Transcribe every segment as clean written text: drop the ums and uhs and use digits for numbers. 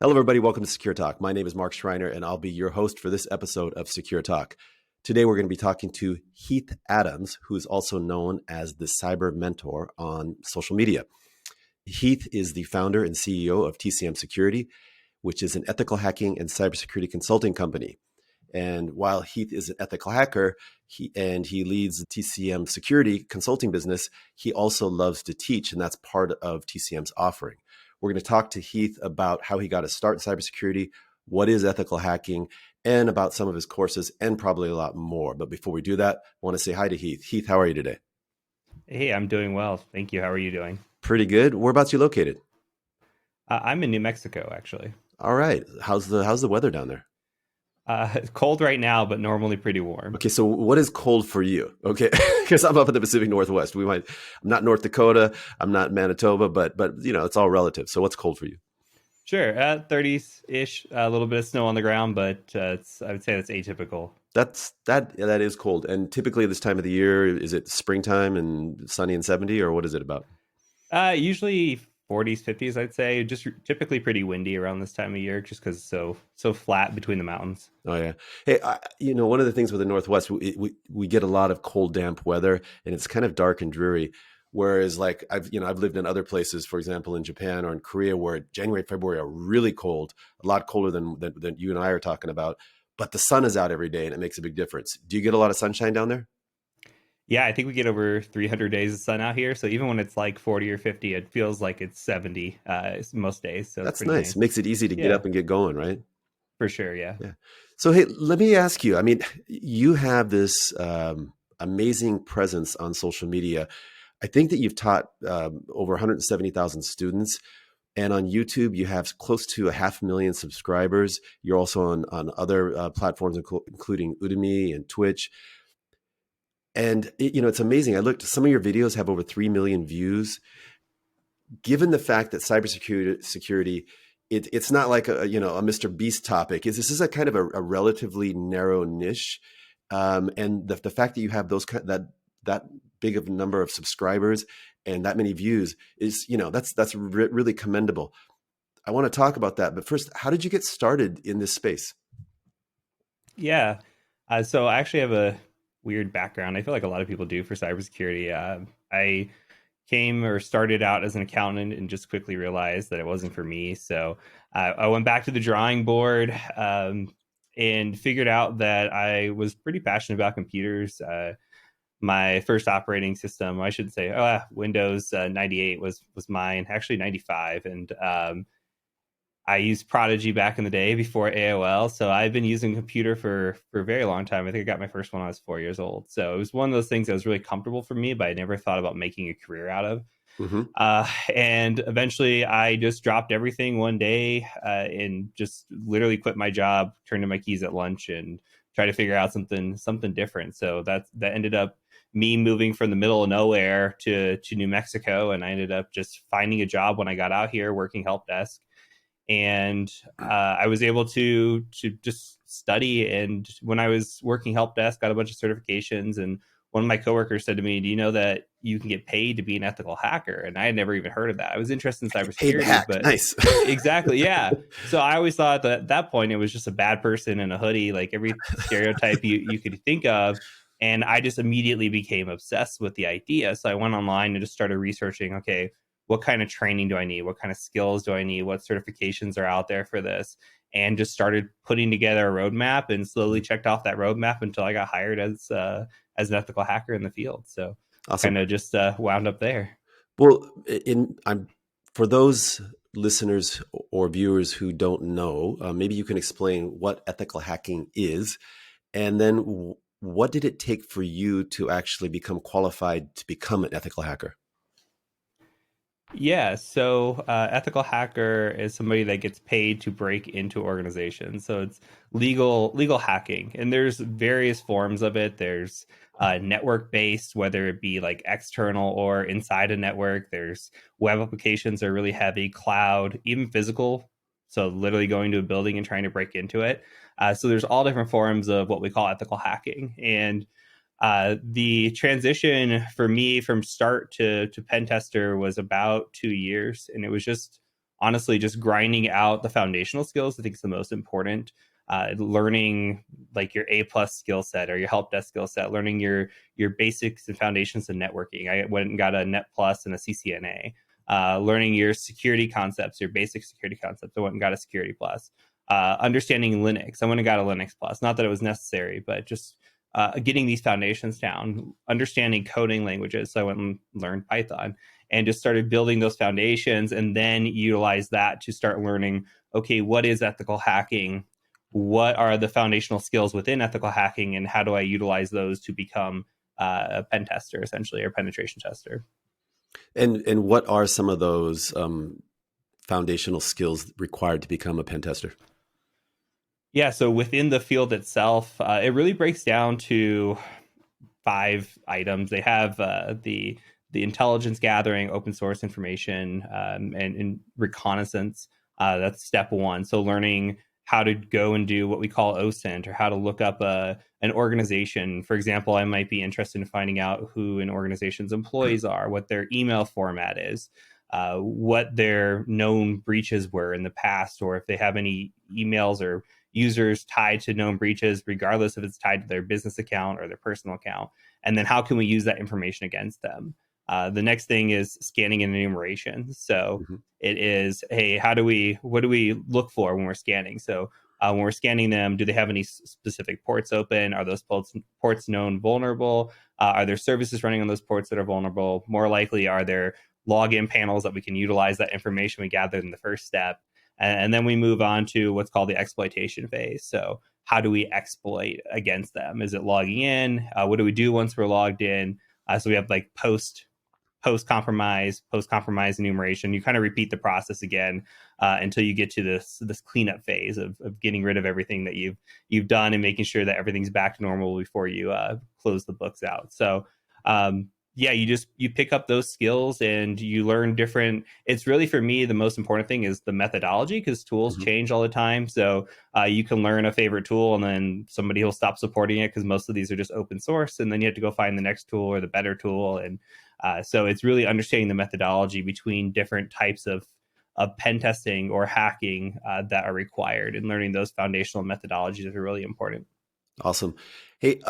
Hello, everybody. Welcome to Secure Talk. My name is Mark Schreiner, and I'll be your host for this episode of Secure Talk. Today, we're going to be talking to Heath Adams, who is also known as the Cyber Mentor on social media. Heath is the founder and CEO of TCM Security, which is an ethical hacking and cybersecurity consulting company. And while Heath is an ethical hacker he leads the TCM Security consulting business, he also loves to teach, and that's part of TCM's offering. We're going to talk to Heath about how he got his start in cybersecurity, what is ethical hacking, and about some of his courses, and probably a lot more. But before we do that, I want to say hi to Heath. Heath, how are you today? Hey, I'm doing well. Thank you. How are you doing? Pretty good. Whereabouts are you located? I'm in New Mexico, actually. All right. How's the weather down there? It's cold right now, but normally pretty warm. Okay, so what is cold for you? Okay, because I'm up in the Pacific Northwest. I'm not North Dakota. I'm not Manitoba, but it's all relative. So what's cold for you? Sure, 30s-ish, a little bit of snow on the ground, but I would say that's atypical. That is cold. And typically this time of the year, is it springtime and sunny and 70, or what is it about? Usually 40s, 50s, I'd say. Just typically pretty windy around this time of year, just because it's so flat between the mountains. Oh yeah. Hey, one of the things with the Northwest, we get a lot of cold, damp weather, and it's kind of dark and dreary. Whereas, like I've lived in other places, for example, in Japan or in Korea, where January, February are really cold, a lot colder than you and I are talking about. But the sun is out every day, and it makes a big difference. Do you get a lot of sunshine down there? Yeah, I think we get over 300 days of sun out here. So even when it's like 40 or 50, it feels like it's 70 most days. So it's That's pretty nice. nice. Makes it easy to get Yeah, up and get going, right? for sure. Yeah. Yeah. So, hey, let me ask you. I mean, you have this amazing presence on social media. I think that you've taught over 170,000 students. And on YouTube, you have close to 500,000 subscribers. You're also on other platforms, including Udemy and Twitch. And it's amazing. I looked. Some of your videos have over 3 million views. Given the fact that cybersecurity, it's not like a Mr. Beast topic. This is a kind of a relatively narrow niche, and the fact that you have that big of a number of subscribers and that many views is that's really commendable. I want to talk about that, but first, how did you get started in this space? Yeah. So I actually have a weird background. I feel like a lot of people do for cybersecurity. I came or started out as an accountant and just quickly realized that it wasn't for me. So I went back to the drawing board and figured out that I was pretty passionate about computers. My first operating system, I should say, Windows 98 was mine, actually 95. And I used Prodigy back in the day before AOL. So I've been using a computer for a very long time. I think I got my first one when I was 4 years old. So it was one of those things that was really comfortable for me, but I never thought about making a career out of. Mm-hmm. And eventually I just dropped everything one day and just literally quit my job, turned in my keys at lunch and tried to figure out something different. So that ended up me moving from the middle of nowhere to New Mexico. And I ended up just finding a job when I got out here working help desk. And I was able to just study. And when I was working help desk, got a bunch of certifications. And one of my coworkers said to me, "Do you know that you can get paid to be an ethical hacker?" And I had never even heard of that. I was interested in Paid to cybersecurity, hack. but Nice. exactly, yeah. So I always thought that at that point it was just a bad person in a hoodie, like every stereotype you could think of. And I just immediately became obsessed with the idea. So I went online and just started researching, okay, what kind of training do I need? What kind of skills do I need? What certifications are out there for this? And just started putting together a roadmap and slowly checked off that roadmap until I got hired as an ethical hacker in the field. So Awesome. kind of just wound up there. Well, for those listeners or viewers who don't know, maybe you can explain what ethical hacking is, and then what did it take for you to actually become qualified to become an ethical hacker? Yeah, so ethical hacker is somebody that gets paid to break into organizations. So it's legal hacking, and there's various forms of it. There's network based, whether it be like external or inside a network. There's web applications that are really heavy, cloud, even physical. So literally going to a building and trying to break into it. So there's all different forms of what we call ethical hacking, and the transition for me from start to pen tester was about 2 years, and it was just honestly just grinding out the foundational skills. I think is the most important. Learning like your A+ skill set or your help desk skill set, learning your basics and foundations of networking. I went and got a Net Plus and a CCNA. Learning your security concepts, your basic security concepts. I went and got a Security Plus. Understanding Linux. I went and got a Linux Plus. Not that it was necessary, but just getting these foundations down, understanding coding languages. So I went and learned Python and just started building those foundations, and then utilize that to start learning, okay, what is ethical hacking? What are the foundational skills within ethical hacking, and how do I utilize those to become a pen tester, essentially, or penetration tester? And what are some of those foundational skills required to become a pen tester? Yeah, so within the field itself, it really breaks down to 5 items. They have the intelligence gathering, open source information, and reconnaissance. That's step one. So learning how to go and do what we call OSINT, or how to look up an organization. For example, I might be interested in finding out who an organization's employees are, what their email format is, what their known breaches were in the past, or if they have any emails or users tied to known breaches, regardless if it's tied to their business account or their personal account. And then how can we use that information against them? The next thing is scanning and enumeration. So Mm-hmm. it is, hey, what do we look for when we're scanning? So when we're scanning them, do they have any specific ports open? Are those ports known vulnerable? Are there services running on those ports that are vulnerable? More likely, are there login panels that we can utilize that information we gathered in the first step? And then we move on to what's called the exploitation phase. So how do we exploit against them? Is it logging in? What do we do once we're logged in? So we have like post compromise enumeration. You kind of repeat the process again until you get to this cleanup phase of getting rid of everything that you've done and making sure that everything's back to normal before you close the books out. So yeah, you pick up those skills and you learn different. It's really, for me, the most important thing is the methodology, because tools Mm-hmm. change all the time. So you can learn a favorite tool and then somebody will stop supporting it because most of these are just open source, and then you have to go find the next tool or the better tool. And so it's really understanding the methodology between different types of pen testing or hacking that are required, and learning those foundational methodologies are really important. Awesome. Hey,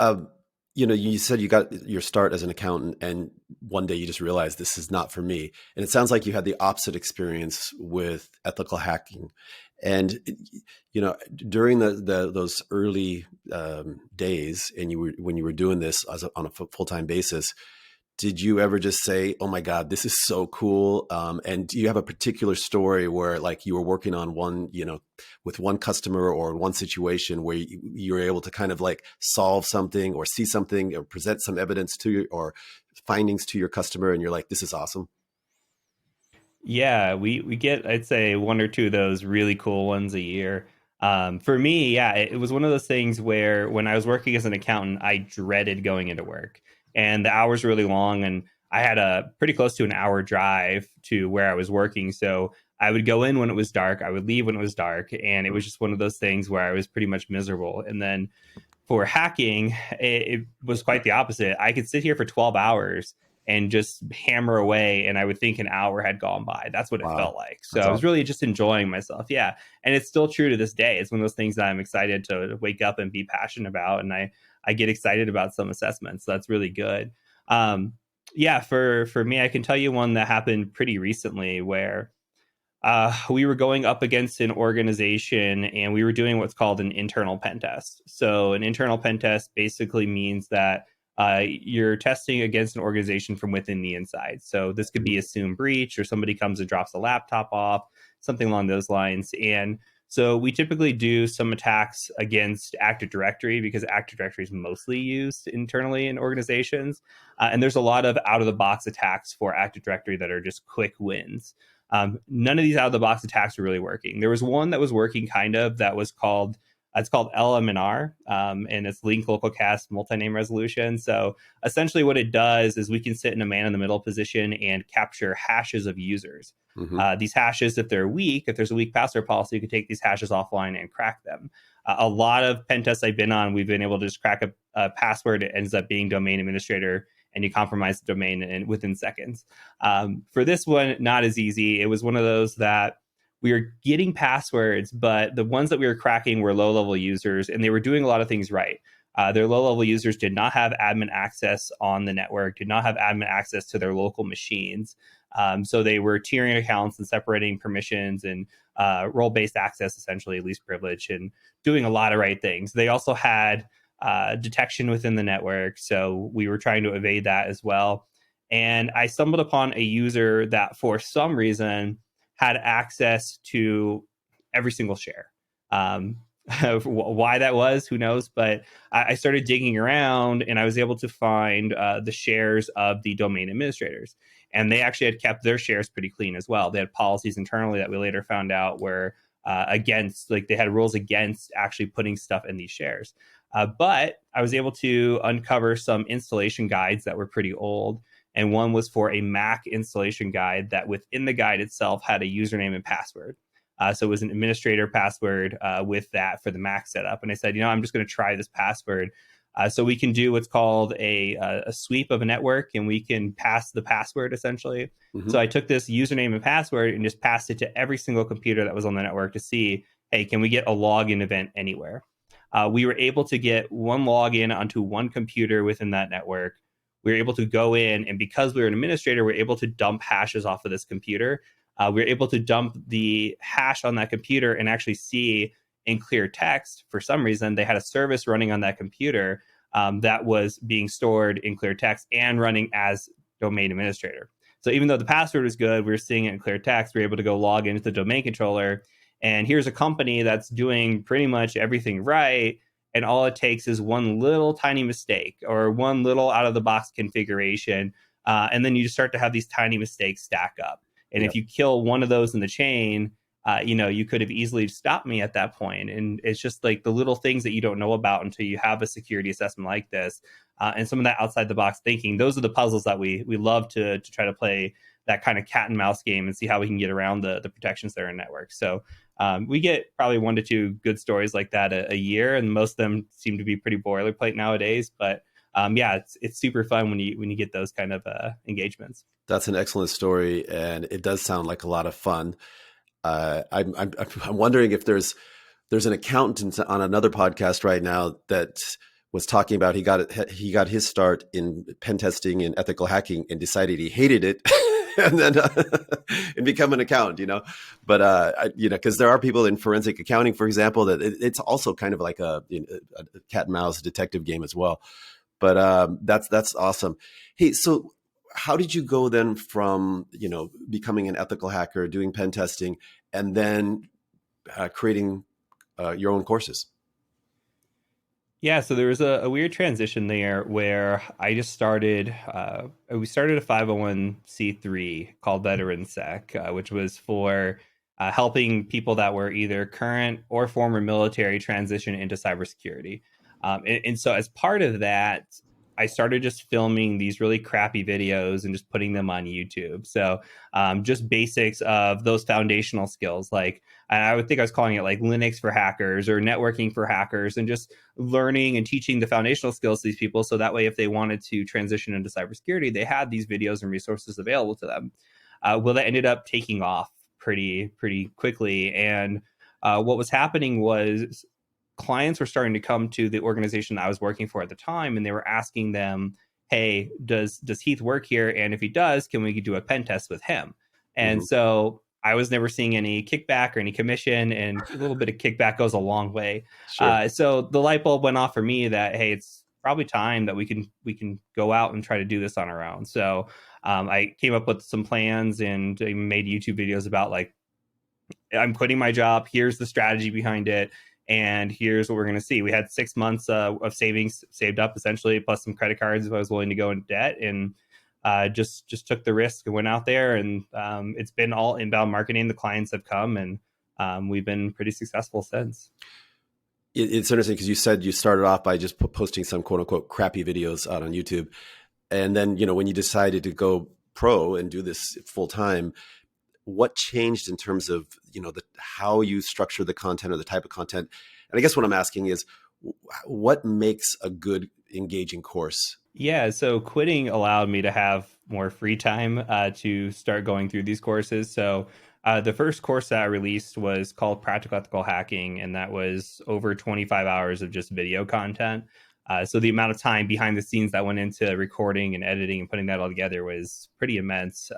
you said you got your start as an accountant, and one day you just realized this is not for me. And it sounds like you had the opposite experience with ethical hacking. And during those early days, and when you were doing this on a full-time basis, did you ever just say, "Oh my God, this is so cool"? And do you have a particular story where, like, you were working on one, with one customer or one situation where you were able to kind of like solve something or see something or present some evidence to you or findings to your customer, and you're like, "This is awesome"? Yeah, we get, I'd say, one or two of those really cool ones a year. For me, yeah, it was one of those things where when I was working as an accountant, I dreaded going into work, and the hours were really long, and I had a pretty close to an hour drive to where I was working. So I would go in when it was dark, I would leave when it was dark, and it was just one of those things where I was pretty much miserable. And then for hacking, it was quite the opposite. I could sit here for 12 hours and just hammer away, and I would think an hour had gone by. That's what it felt Wow, like. So that's I was awesome. really just enjoying myself. Yeah. And it's still true to this day. It's one of those things that I'm excited to wake up and be passionate about. And I get excited about some assessments. So that's really good. Um, yeah, for me, I can tell you one that happened pretty recently where we were going up against an organization and we were doing what's called an internal pen test. So, an internal pen test basically means that you're testing against an organization from within the inside. So, this could be assumed breach, or somebody comes and drops a laptop off, something along those lines. And so, we typically do some attacks against Active Directory, because Active Directory is mostly used internally in organizations. And there's a lot of out of the box attacks for Active Directory that are just quick wins. None of these out of the box attacks were really working. There was one that was working kind of, that was called, it's called LMNR, and it's link local cast multi-name resolution. So essentially what it does is we can sit in a man in the middle position and capture hashes of users. Hmm. These hashes, if they're weak, if there's a weak password policy, you can take these hashes offline and crack them. A lot of pen tests I've been on, we've been able to just crack a password. It ends up being domain administrator, and you compromise the domain within seconds. For this one, not as easy. It was one of those that we were getting passwords, but the ones that we were cracking were low-level users, and they were doing a lot of things right. Their low-level users did not have admin access on the network, did not have admin access to their local machines. So they were tiering accounts and separating permissions and role-based access, essentially, least privilege, and doing a lot of right things. They also had detection within the network, so we were trying to evade that as well. And I stumbled upon a user that, for some reason, had access to every single share. Why that was, who knows? But I started digging around, and I was able to find the shares of the domain administrators. And they actually had kept their shares pretty clean as well. They had policies internally that we later found out were against, like they had rules against actually putting stuff in these shares. But I was able to uncover some installation guides that were pretty old. And one was for a Mac installation guide that within the guide itself had a username and password. So it was an administrator password with that for the Mac setup. And I said, I'm just going to try this password. So we can do what's called a sweep of a network, and we can pass the password essentially. Mm-hmm. So I took this username and password and just passed it to every single computer that was on the network to see, hey, can we get a login event anywhere? We were able to get one login onto one computer within that network. We were able to go in, and because we were an administrator, we were able to dump hashes off of this computer. We were able to dump the hash on that computer and actually see in clear text. For some reason, they had a service running on that computer that was being stored in clear text and running as domain administrator. So even though the password was good, we were seeing it in clear text. We were able to go log into the domain controller, and here's a company that's doing pretty much everything right. And all it takes is one little tiny mistake or one little out of the box configuration. And then you just start to have these tiny mistakes stack up. And if you kill one of those in the chain, you could have easily stopped me at that point. And it's just like the little things that you don't know about until you have a security assessment like this. And some of that outside the box thinking, those are the puzzles that we love to try to play, that kind of cat and mouse game, and see how we can get around the protections that are in networks. So we get probably 1 to 2 good stories like that a year, and most of them seem to be pretty boilerplate nowadays. But it's super fun when you get those kind of engagements. That's an excellent story, and it does sound like a lot of fun. I'm wondering if there's an accountant on another podcast right now that was talking about he got his start in pen testing and ethical hacking and decided he hated it. And then and become an accountant, but because there are people in forensic accounting, for example, that it's also kind of like a cat and mouse detective game as well. But that's awesome. Hey, so how did you go then from becoming an ethical hacker, doing pen testing, and then creating your own courses? Yeah, so there was a weird transition there where I just started, we started a 501c3 called VeteranSec, which was for helping people that were either current or former military transition into cybersecurity. And so as part of that, I started just filming these really crappy videos and just putting them on YouTube. So just basics of those foundational skills, like I would think I was calling it like Linux for hackers or networking for hackers, and just learning and teaching the foundational skills to these people. So that way, if they wanted to transition into cybersecurity, they had these videos and resources available to them. Well, that ended up taking off pretty quickly. And what was happening was clients were starting to come to the organization that I was working for at the time, and they were asking them, hey, does Heath work here? And if he does, can we do a pen test with him? And so I was never seeing any kickback or any commission, and a little bit of kickback goes a long way. Sure. So the light bulb went off for me that, hey, it's probably time that we can go out and try to do this on our own. So I came up with some plans and made YouTube videos about, like, I'm quitting my job. Here's the strategy behind it. And here's what we're going to see. We had 6 months of savings saved up, essentially, plus some credit cards if I was willing to go in debt, and just took the risk and went out there. And it's been all inbound marketing. The clients have come, and we've been pretty successful since. It's interesting because you said you started off by just posting some quote unquote crappy videos out on YouTube. And then, when you decided to go pro and do this full time, what changed in terms of, how you structure the content or the type of content? And I guess what I'm asking is, what makes a good engaging course? Yeah, so quitting allowed me to have more free time to start going through these courses. So The first course that I released was called Practical Ethical Hacking, and that was over 25 hours of just video content. So the amount of time behind the scenes that went into recording and editing and putting that all together was pretty immense.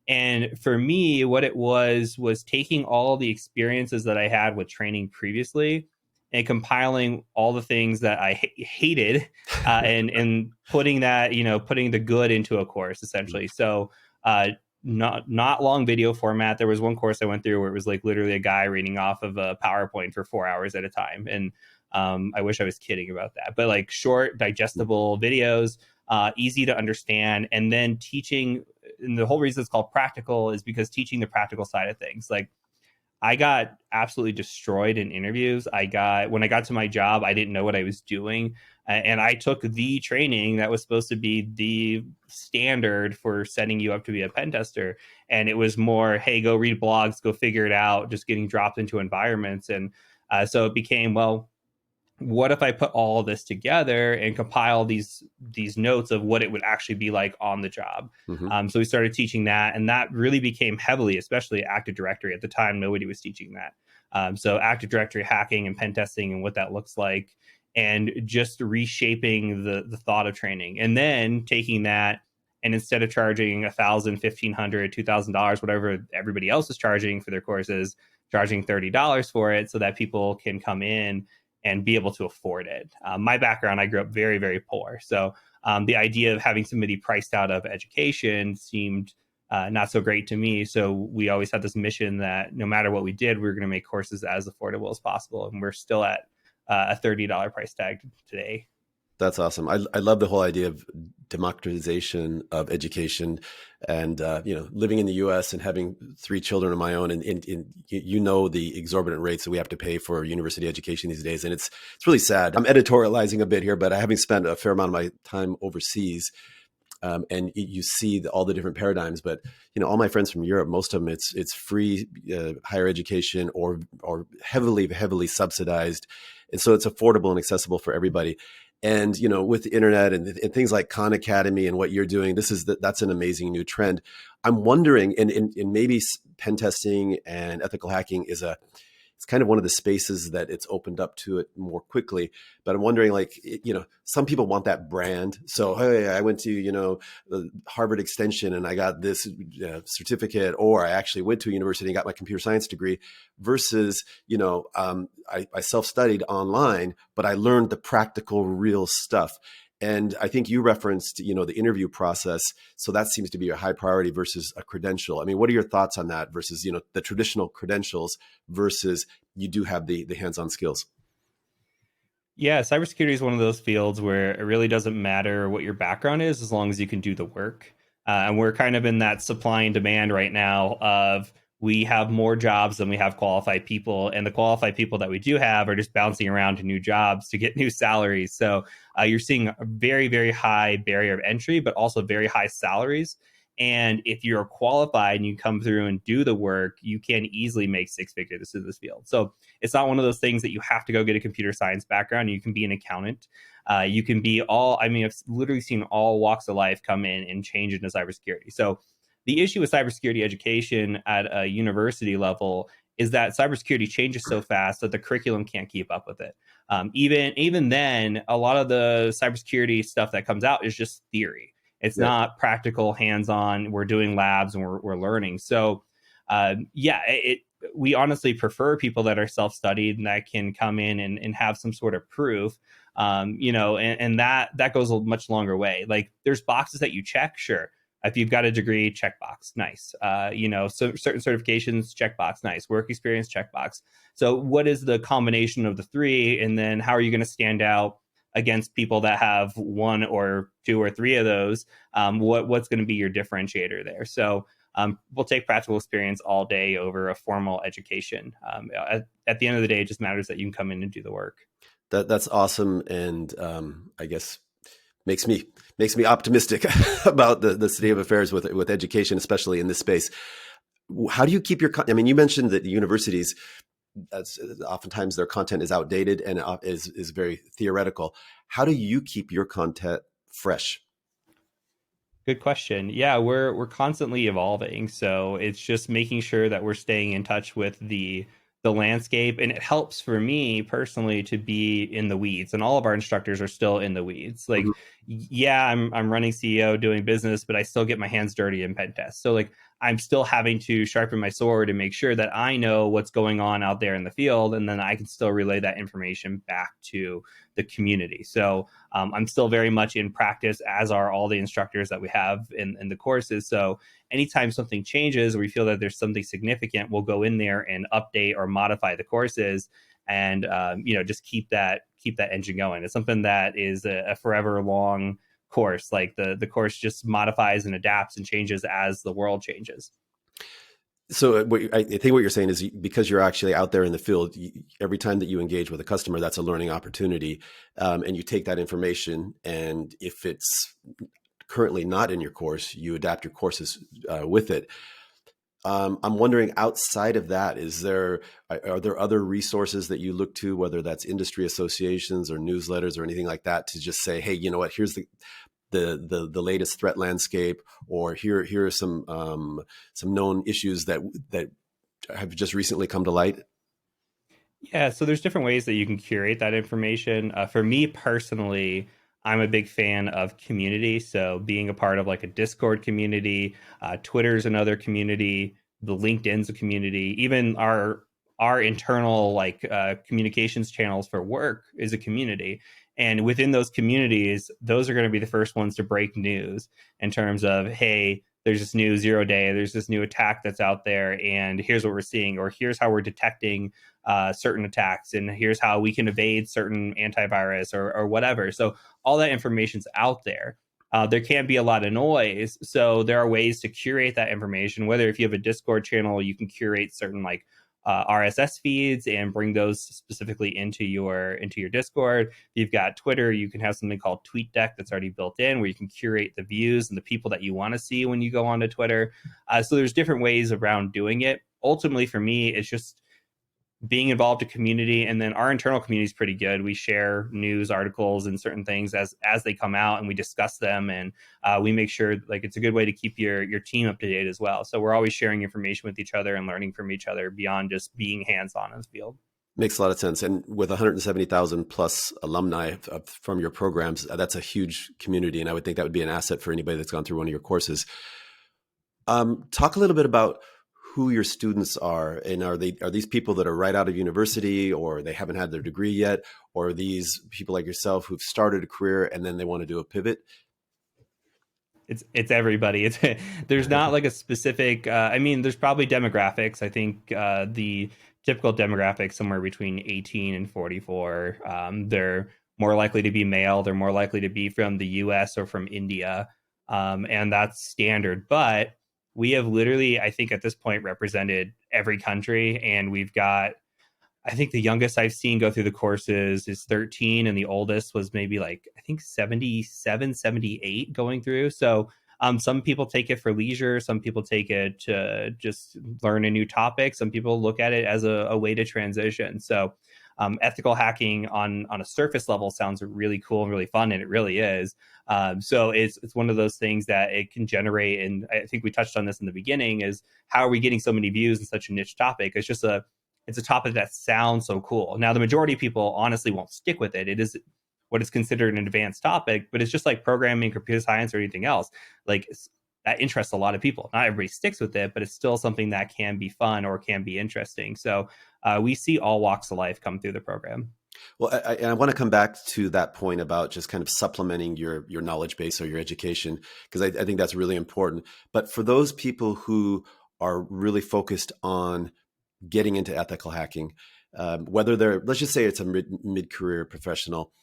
And for me, what it was taking all the experiences that I had with training previously and compiling all the things that I hated, and putting that, putting the good into a course essentially. So not long video format. There was one course I went through where it was like literally a guy reading off of a PowerPoint for 4 hours at a time, and I wish I was kidding about that, but like short, digestible videos, easy to understand, and then teaching. And the whole reason it's called practical is because teaching the practical side of things. Like I got absolutely destroyed in interviews. When I got to my job, I didn't know what I was doing. And I took the training that was supposed to be the standard for setting you up to be a pen tester. And it was more, hey, go read blogs, go figure it out, just getting dropped into environments. And so it became, well, what if I put all this together and compile these notes of what it would actually be like on the job? Mm-hmm. So we started teaching that, and that really became heavily, especially Active Directory. At the time, nobody was teaching that. So Active Directory hacking and pen testing and what that looks like, and just reshaping the thought of training, and then taking that, and instead of charging $1,000, $1,500, $2,000, whatever everybody else is charging for their courses, charging $30 for it so that people can come in and be able to afford it. My background, I grew up very, very poor. So the idea of having somebody priced out of education seemed not so great to me. So we always had this mission that no matter what we did, we were going to make courses as affordable as possible. And we're still at a $30 price tag today. That's awesome. I love the whole idea of democratization of education, and living in the U.S. and having 3 children of my own, and the exorbitant rates that we have to pay for university education these days, and it's really sad. I'm editorializing a bit here, but having spent a fair amount of my time overseas, and you see all the different paradigms. But all my friends from Europe, most of them, it's free higher education or heavily subsidized, and so it's affordable and accessible for everybody. And with the internet and things like Khan Academy and what you're doing, that's an amazing new trend. I'm wondering, and maybe pen testing and ethical hacking it's kind of one of the spaces that it's opened up to it more quickly. But I'm wondering, like, some people want that brand. So, hey, I went to, the Harvard Extension and I got this certificate, or I actually went to a university and got my computer science degree, versus, I self-studied online, but I learned the practical, real stuff. And I think you referenced, the interview process. So that seems to be a high priority versus a credential. I mean, what are your thoughts on that versus, the traditional credentials versus you do have the hands-on skills? Yeah, cybersecurity is one of those fields where it really doesn't matter what your background is as long as you can do the work. And we're kind of in that supply and demand right now of we have more jobs than we have qualified people. And the qualified people that we do have are just bouncing around to new jobs to get new salaries. So you're seeing a very, very high barrier of entry, but also very high salaries. And if you're qualified and you come through and do the work, you can easily make 6 figures in this field. So it's not one of those things that you have to go get a computer science background. You can be an accountant. You can be I've literally seen all walks of life come in and change into cybersecurity. So the issue with cybersecurity education at a university level is that cybersecurity changes so fast that the curriculum can't keep up with it. Even then, a lot of the cybersecurity stuff that comes out is just theory. It's not practical, hands-on. We're doing labs and we're learning. So, we honestly prefer people that are self-studied and that can come in and have some sort of proof, and that goes a much longer way. Like there's boxes that you check, sure. If you've got a degree, checkbox, nice. So certain certifications, checkbox, nice. Work experience, checkbox. So what is the combination of the 3? And then how are you going to stand out against people that have 1 or 2 or 3 of those? What's going to be your differentiator there? So we'll take practical experience all day over a formal education. At the end of the day, it just matters that you can come in and do the work. That's awesome, and I guess makes me optimistic about the state of affairs with education, especially in this space. How do you keep your? I mean, you mentioned that the universities, oftentimes their content is outdated and is very theoretical. How do you keep your content fresh? Good question. Yeah, we're constantly evolving, so it's just making sure that we're staying in touch with the landscape, and it helps for me personally to be in the weeds. And all of our instructors are still in the weeds. Like, Mhm. yeah, I'm running CEO, doing business, but I still get my hands dirty in pen tests. So like, I'm still having to sharpen my sword and make sure that I know what's going on out there in the field, and then I can still relay that information back to the community. So I'm still very much in practice, as are all the instructors that we have in the courses. So anytime something changes or we feel that there's something significant, we'll go in there and update or modify the courses, and just keep that engine going. It's something that is a forever long course. Like the course just modifies and adapts and changes as the world changes. So I think what you're saying is because you're actually out there in the field, every time that you engage with a customer, that's a learning opportunity. And you take that information, and if it's currently not in your course, you adapt your courses with it. I'm wondering, outside of that, are there other resources that you look to, whether that's industry associations or newsletters or anything like that, to just say, hey, you know what, here's the latest threat landscape, or here are some known issues that have just recently come to light? Yeah, so there's different ways that you can curate that information. For me personally, I'm a big fan of community. So being a part of like a Discord community, Twitter's another community, the LinkedIn's a community, even our internal like communications channels for work is a community. And within those communities, those are going to be the first ones to break news in terms of, hey, there's this new 0 day, there's this new attack that's out there, and here's what we're seeing, or here's how we're detecting certain attacks, and here's how we can evade certain antivirus or whatever. So all that information's out there. There can be a lot of noise, so there are ways to curate that information. Whether if you have a Discord channel, you can curate certain like RSS feeds and bring those specifically into your Discord. If you've got Twitter, you can have something called TweetDeck that's already built in, where you can curate the views and the people that you want to see when you go onto Twitter. So there's different ways around doing it. Ultimately, for me, it's just being involved in community, and then our internal community is pretty good. We share news articles and certain things as they come out, and we discuss them, and we make sure like it's a good way to keep your team up to date as well. So we're always sharing information with each other and learning from each other beyond just being hands-on in the field. Makes a lot of sense. And with 170,000 plus alumni from your programs, that's a huge community. And I would think that would be an asset for anybody that's gone through one of your courses. Talk a little bit about who your students are, and are these people that are right out of university, or they haven't had their degree yet, or are these people like yourself who've started a career and then they want to do a pivot? It's everybody. It's there's not like a specific. I mean, there's probably demographics. I think the typical demographic somewhere between 18 and 44. They're more likely to be male. They're more likely to be from the U.S. or from India, and that's standard. But we have literally, I think, at this point, represented every country, and we've got, I think the youngest I've seen go through the courses is 13, and the oldest was maybe like, I think 77, 78 going through. So some people take it for leisure. Some people take it to just learn a new topic. Some people look at it as a way to transition. So ethical hacking on a surface level sounds really cool and really fun, and it really is. So it's one of those things that it can generate, and I think we touched on this in the beginning, is how are we getting so many views in such a niche topic? It's a topic that sounds so cool. Now, the majority of people honestly won't stick with it. It is what is considered an advanced topic, but it's just like programming, computer science, or anything else. Like, that interests a lot of people. Not everybody sticks with it, but it's still something that can be fun or can be interesting. So we see all walks of life come through the program. Well, I want to come back to that point about just kind of supplementing your knowledge base or your education, because I think that's really important. But for those people who are really focused on getting into ethical hacking, whether they're, let's just say it's a mid-career professional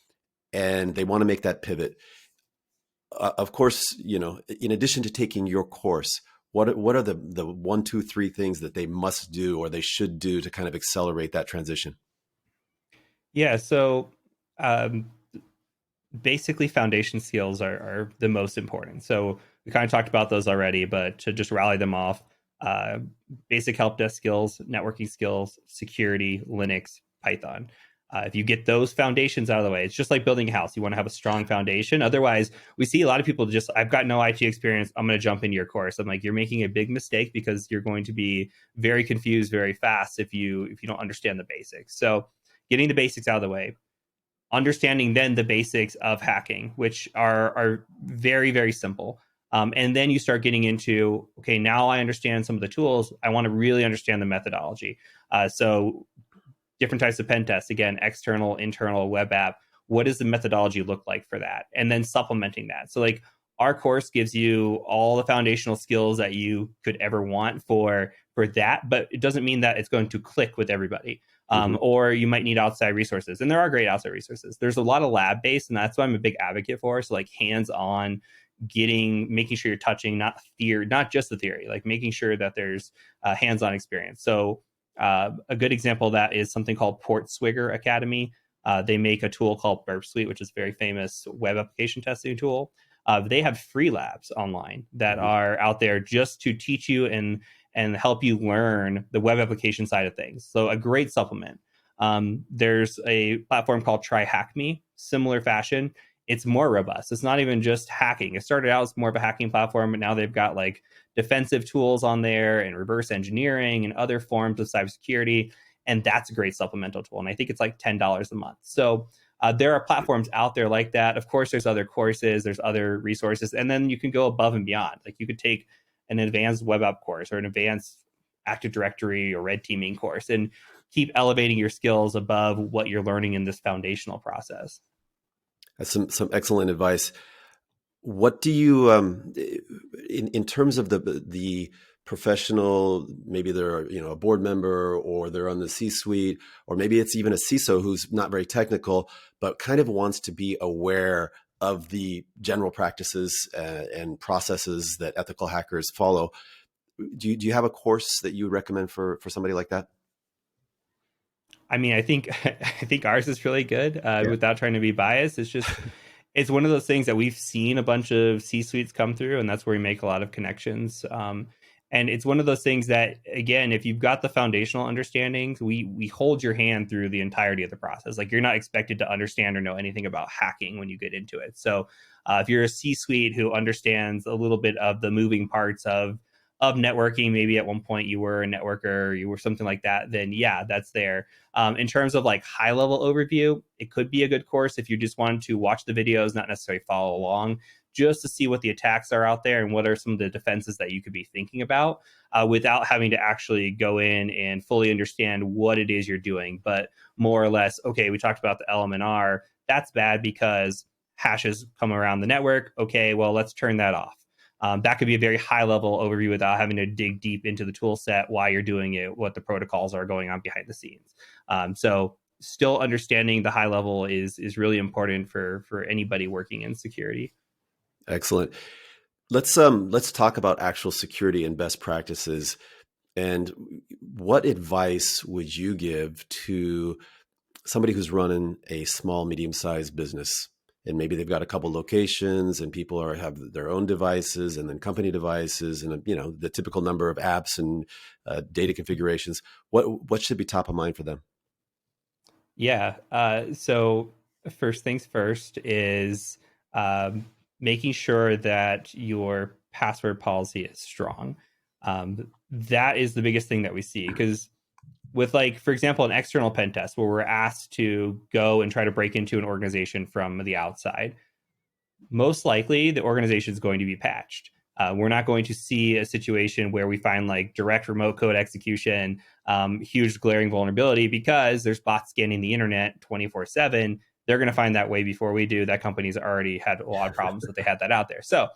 and they want to make that pivot. Of course, in addition to taking your course, what are the 1, 2, 3 things that they must do or they should do to kind of accelerate that transition? Yeah, so um, basically foundation skills are the most important. So we kind of talked about those already, but to just rally them off, basic help desk skills, networking skills, security, Linux, Python. If you get those foundations out of the way, it's just like building a house. You want to have a strong foundation. Otherwise, we see a lot of people just, I've got no IT experience, I'm going to jump into your course. I'm like, you're making a big mistake, because you're going to be very confused very fast if you don't understand the basics. So getting the basics out of the way, understanding then the basics of hacking, which are very, very simple. And then you start getting into, okay, now I understand some of the tools. I want to really understand the methodology. So different types of pen tests, again, external, internal, web app. What does the methodology look like for that? And then supplementing that. So like our course gives you all the foundational skills that you could ever want for that, but it doesn't mean that it's going to click with everybody. Or you might need outside resources. And there are great outside resources. There's a lot of lab-based, and that's what I'm a big advocate for. So like hands-on, making sure you're touching not just the theory, like making sure that there's hands-on experience. So a good example of that is something called Portswigger Academy. They make a tool called Burp Suite, which is a very famous web application testing tool. They have free labs online that are out there just to teach you and help you learn the web application side of things. So a great supplement. There's a platform called Try Hack Me, similar fashion. It's more robust. It's not even just hacking. It started out as more of a hacking platform, but now they've got like defensive tools on there and reverse engineering and other forms of cybersecurity. And that's a great supplemental tool. And I think it's like $10 a month. So there are platforms out there like that. Of course, there's other courses, there's other resources, and then you can go above and beyond. Like you could take an advanced web app course or an advanced Active Directory or red teaming course and keep elevating your skills above what you're learning in this foundational process. That's some excellent advice. What do you, in terms of the professional, maybe they're a board member or they're on the C-suite, or maybe it's even a CISO who's not very technical, but kind of wants to be aware of the general practices and processes that ethical hackers follow. Do you have a course that you would recommend for somebody like that? I mean, I think I think ours is really good. Yeah. Without trying to be biased, it's just it's one of those things that we've seen a bunch of C-suites come through, and that's where we make a lot of connections. And it's one of those things that, again, if you've got the foundational understandings, we hold your hand through the entirety of the process. Like you're not expected to understand or know anything about hacking when you get into it. So if you're a C-suite who understands a little bit of the moving parts of networking, maybe at one point you were a networker, you were something like that, then yeah, that's there. In terms of like high level overview, it could be a good course if you just wanted to watch the videos, not necessarily follow along, just to see what the attacks are out there and what are some of the defenses that you could be thinking about without having to actually go in and fully understand what it is you're doing. But more or less, okay, we talked about the LMNR. That's bad because hashes come around the network. Okay, well, let's turn that off. That could be a very high level overview without having to dig deep into the tool set, why you're doing it, what the protocols are going on behind the scenes. So still understanding the high level is really important for anybody working in security. Excellent. Let's talk about actual security and best practices. And what advice would you give to somebody who's running a small, medium-sized business? And maybe they've got a couple locations and people have their own devices and then company devices and, the typical number of apps and data configurations. What should be top of mind for them? Yeah. So first things first is making sure that your password policy is strong. That is the biggest thing that we see, because with, like, for example, an external pen test where we're asked to go and try to break into an organization from the outside, most likely the organization is going to be patched. We're not going to see a situation where we find like direct remote code execution, huge glaring vulnerability because there's bots scanning the internet 24/7. They're going to find that way before we do. That company's already had a lot of problems that they had that out there. So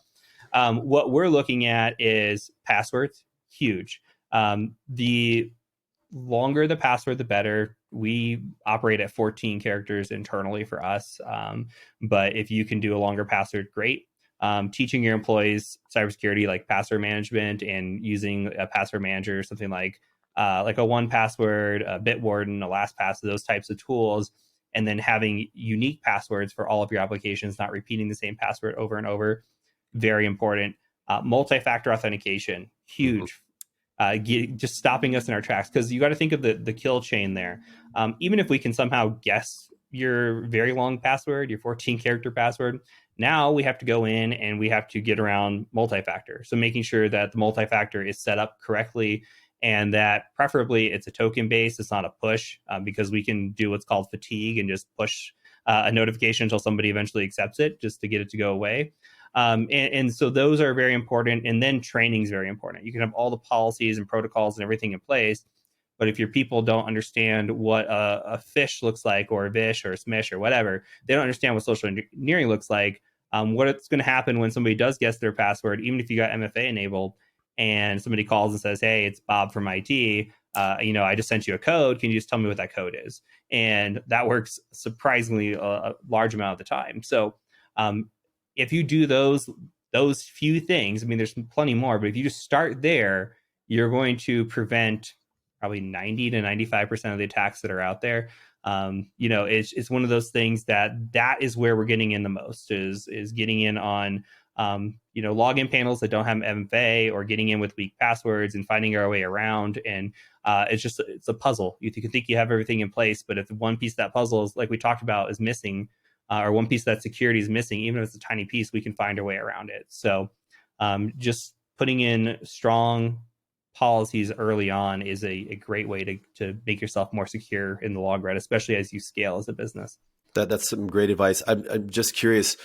what we're looking at is passwords, huge. The longer the password, the better. We operate at 14 characters internally for us. But if you can do a longer password, great. Teaching your employees cybersecurity, like password management, and using a password manager, something like a 1Password, a Bitwarden, a LastPass, those types of tools, and then having unique passwords for all of your applications, not repeating the same password over and over. Very important. Multi-factor authentication, huge. just stopping us in our tracks. Because you got to think of the kill chain there. Even if we can somehow guess your very long password, your 14-character password, now we have to go in and we have to get around multi-factor. So making sure that the multi-factor is set up correctly, and that preferably it's a token based, it's not a push, because we can do what's called fatigue and just push a notification until somebody eventually accepts it just to get it to go away. And so those are very important. And then training is very important. You can have all the policies and protocols and everything in place, but if your people don't understand what a fish looks like, or a vish or a smish or whatever, they don't understand what social engineering looks like. What's going to happen when somebody does guess their password, even if you got MFA enabled, and somebody calls and says, "Hey, it's Bob from IT. I just sent you a code. Can you just tell me what that code is?" And that works surprisingly a large amount of the time. So if you do those few things, I mean, there's plenty more, but if you just start there, you're going to prevent probably 90 to 95% of the attacks that are out there. It's one of those things that is where we're getting in the most, is getting in on login panels that don't have MFA, or getting in with weak passwords and finding our way around. And it's a puzzle. You can think you have everything in place, but if one piece of that puzzle is, like we talked about, is missing, or one piece of that security is missing, even if it's a tiny piece, we can find our way around it. So just putting in strong policies early on is a great way to make yourself more secure in the long run, especially as you scale as a business. That's some great advice. I'm just curious,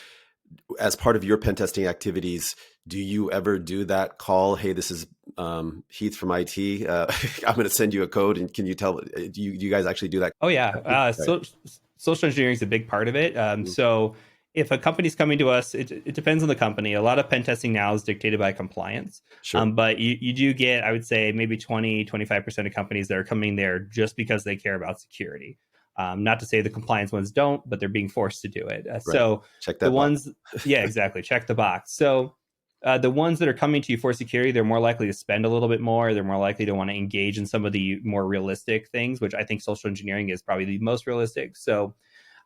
as part of your pen testing activities, do you ever do that call? Hey, this is Heath from IT. I'm going to send you a code, and can you tell? Do you guys actually do that? Oh yeah, social engineering is a big part of it. So if a company's coming to us, it depends on the company. A lot of pen testing now is dictated by compliance. Sure. But you do get, I would say, maybe 20-25% of companies that are coming there just because they care about security. Not to say the compliance ones don't, but they're being forced to do it. Right. So check that the box. ones, yeah, exactly. Check the box. So the ones that are coming to you for security, they're more likely to spend a little bit more. They're more likely to want to engage in some of the more realistic things, which I think social engineering is probably the most realistic. So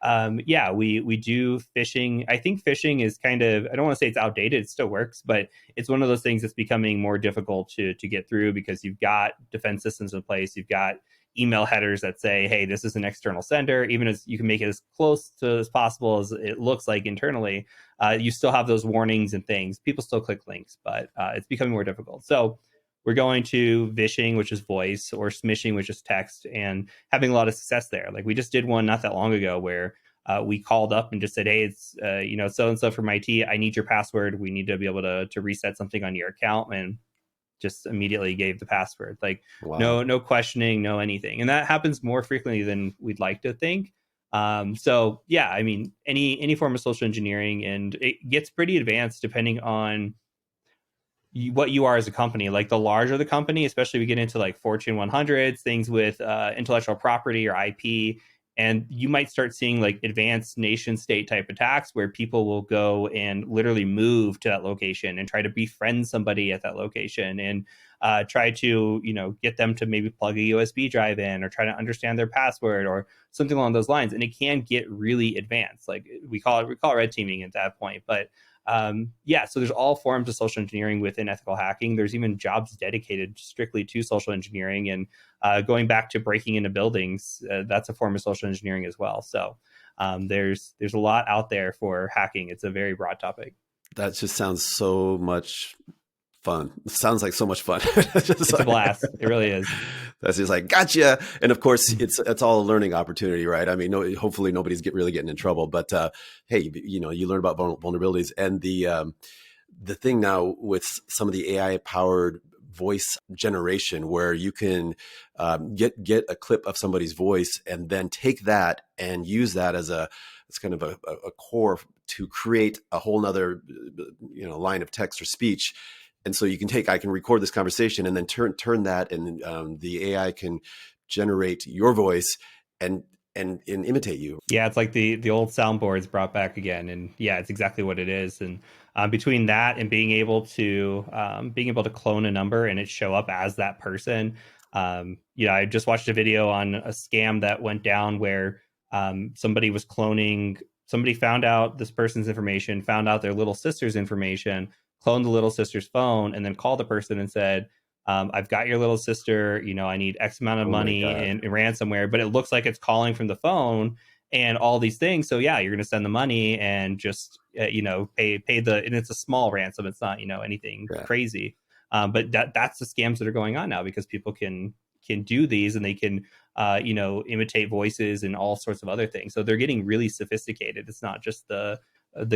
we do phishing. I think phishing is kind of, I don't want to say it's outdated, it still works, but it's one of those things that's becoming more difficult to get through, because you've got defense systems in place. You've got email headers that say, hey, this is an external sender. Even as you can make it as close to as possible as it looks like internally, you still have those warnings and things. People still click links, but it's becoming more difficult. So we're going to vishing, which is voice, or smishing, which is text, and having a lot of success there. Like we just did one not that long ago where we called up and just said, hey, it's so-and-so from IT. I need your password. We need to be able to reset something on your account. And just immediately gave the password. Like Wow. no questioning, no anything. And that happens more frequently than we'd like to think. So yeah, I mean, any form of social engineering, and it gets pretty advanced depending on what you are as a company. Like the larger the company, especially we get into like Fortune 100s, things with intellectual property or IP, and you might start seeing like advanced nation state type attacks where people will go and literally move to that location and try to befriend somebody at that location, and try to get them to maybe plug a USB drive in, or try to understand their password or something along those lines. And it can get really advanced. Like we call it red teaming at that point. But so there's all forms of social engineering within ethical hacking. There's even jobs dedicated strictly to social engineering, and going back to breaking into buildings, that's a form of social engineering as well. So there's a lot out there for hacking. It's a very broad topic. That just sounds so much fun. It sounds like so much fun. It's a blast. It really is. That's just like, gotcha. And of course, it's all a learning opportunity, right? I mean, hopefully nobody's really getting in trouble. But hey, you learn about vulnerabilities, and the thing now with some of the AI powered voice generation, where you can get a clip of somebody's voice and then take that and use that as it's kind of a core to create a whole nother line of text or speech. And so I can record this conversation and then turn that, and the AI can generate your voice and imitate you. Yeah, it's like the old soundboards brought back again, and yeah, it's exactly what it is. And between that and being able to clone a number and it show up as that person, I just watched a video on a scam that went down where somebody was cloning. Somebody found out this person's information, found out their little sister's information, cloned the little sister's phone, and then called the person and said, I've got your little sister, I need X amount of Oh my money God. in ransomware, but it looks like it's calling from the phone and all these things. So yeah, you're going to send the money and just, pay and it's a small ransom. It's not, anything Yeah. crazy. But that's the scams that are going on now because people can do these and they can, imitate voices and all sorts of other things. So they're getting really sophisticated. It's not just the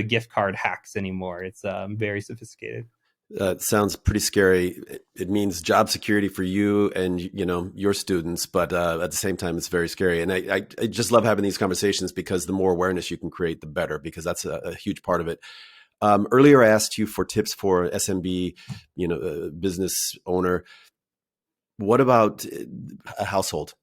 gift card hacks anymore. It's very sophisticated. It sounds pretty scary. It means job security for you and your students, but at the same time, it's very scary. And I just love having these conversations because the more awareness you can create, the better. Because that's a huge part of it. Earlier, I asked you for tips for SMB, business owner. What about a household?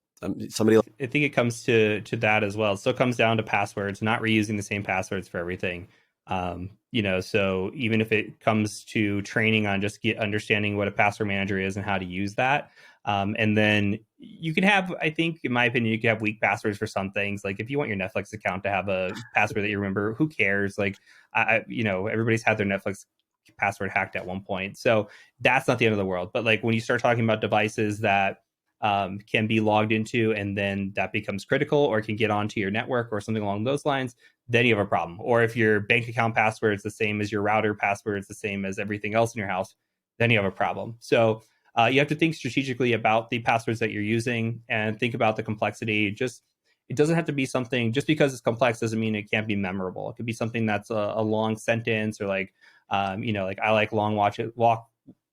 Somebody. I think it comes to that as well. It still comes down to passwords, not reusing the same passwords for everything. So even if it comes to training on just understanding what a password manager is and how to use that, and then you can have, I think, in my opinion, you can have weak passwords for some things. Like if you want your Netflix account to have a password that you remember, who cares? Like, everybody's had their Netflix password hacked at one point, so that's not the end of the world. But like when you start talking about devices that can be logged into and then that becomes critical or can get onto your network or something along those lines, then you have a problem. Or if your bank account password is the same as your router password, is the same as everything else in your house, then you have a problem. So you have to think strategically about the passwords that you're using and think about the complexity. Just it doesn't have to be something, just because it's complex doesn't mean it can't be memorable. It could be something that's a long sentence, or like like I like long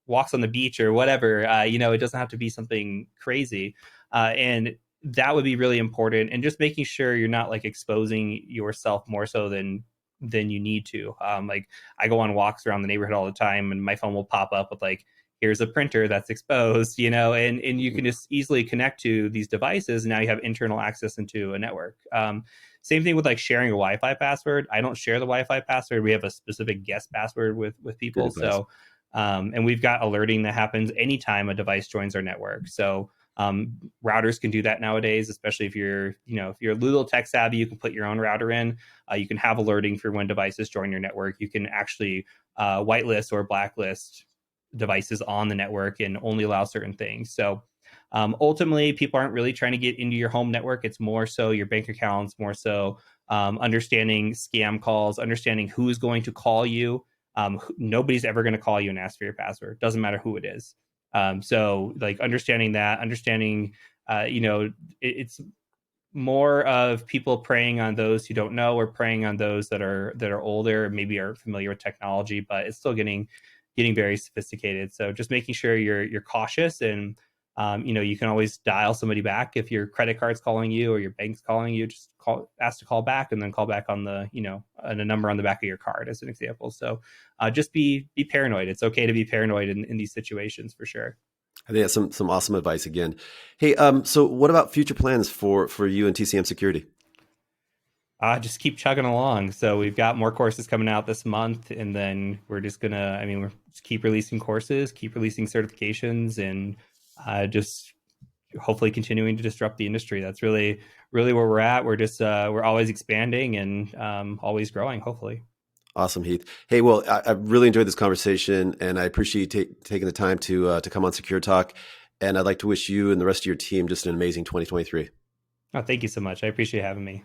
walks on the beach or whatever. It doesn't have to be something crazy, and that would be really important. And just making sure you're not like exposing yourself more so than you need to. Like I go on walks around the neighborhood all the time, and my phone will pop up with like, here's a printer that's exposed, and you can just easily connect to these devices. And now you have internal access into a network. Same thing with like sharing a Wi-Fi password. I don't share the Wi-Fi password. We have a specific guest password with Good people. advice. So and we've got alerting that happens anytime a device joins our network. So routers can do that nowadays, especially if you're a little tech savvy, you can put your own router in. You can have alerting for when devices join your network. You can actually whitelist or blacklist devices on the network and only allow certain things. So ultimately, people aren't really trying to get into your home network. It's more so your bank accounts, more so understanding scam calls, understanding who is going to call you. Nobody's ever going to call you and ask for your password. Doesn't matter who it is. So like understanding that, it's more of people preying on those who don't know, or preying on those that are older, maybe are familiar with technology, but it's still getting very sophisticated. So just making sure you're cautious, and you can always dial somebody back if your credit card's calling you or your bank's calling you. Just ask to call back, and then call back on the on a number on the back of your card as an example. So just be paranoid. It's okay to be paranoid in these situations for sure. I think that's some awesome advice again. Hey, so what about future plans for you and TCM Security? Just keep chugging along. So we've got more courses coming out this month, and then we're just gonna, we're just keep releasing courses, keep releasing certifications, and just hopefully continuing to disrupt the industry. That's really, really where we're at. We're just we're always expanding and always growing. Hopefully. Awesome, Heath. Hey, well, I really enjoyed this conversation, and I appreciate you taking the time to come on Secure Talk. And I'd like to wish you and the rest of your team just an amazing 2023. Oh, thank you so much. I appreciate having me.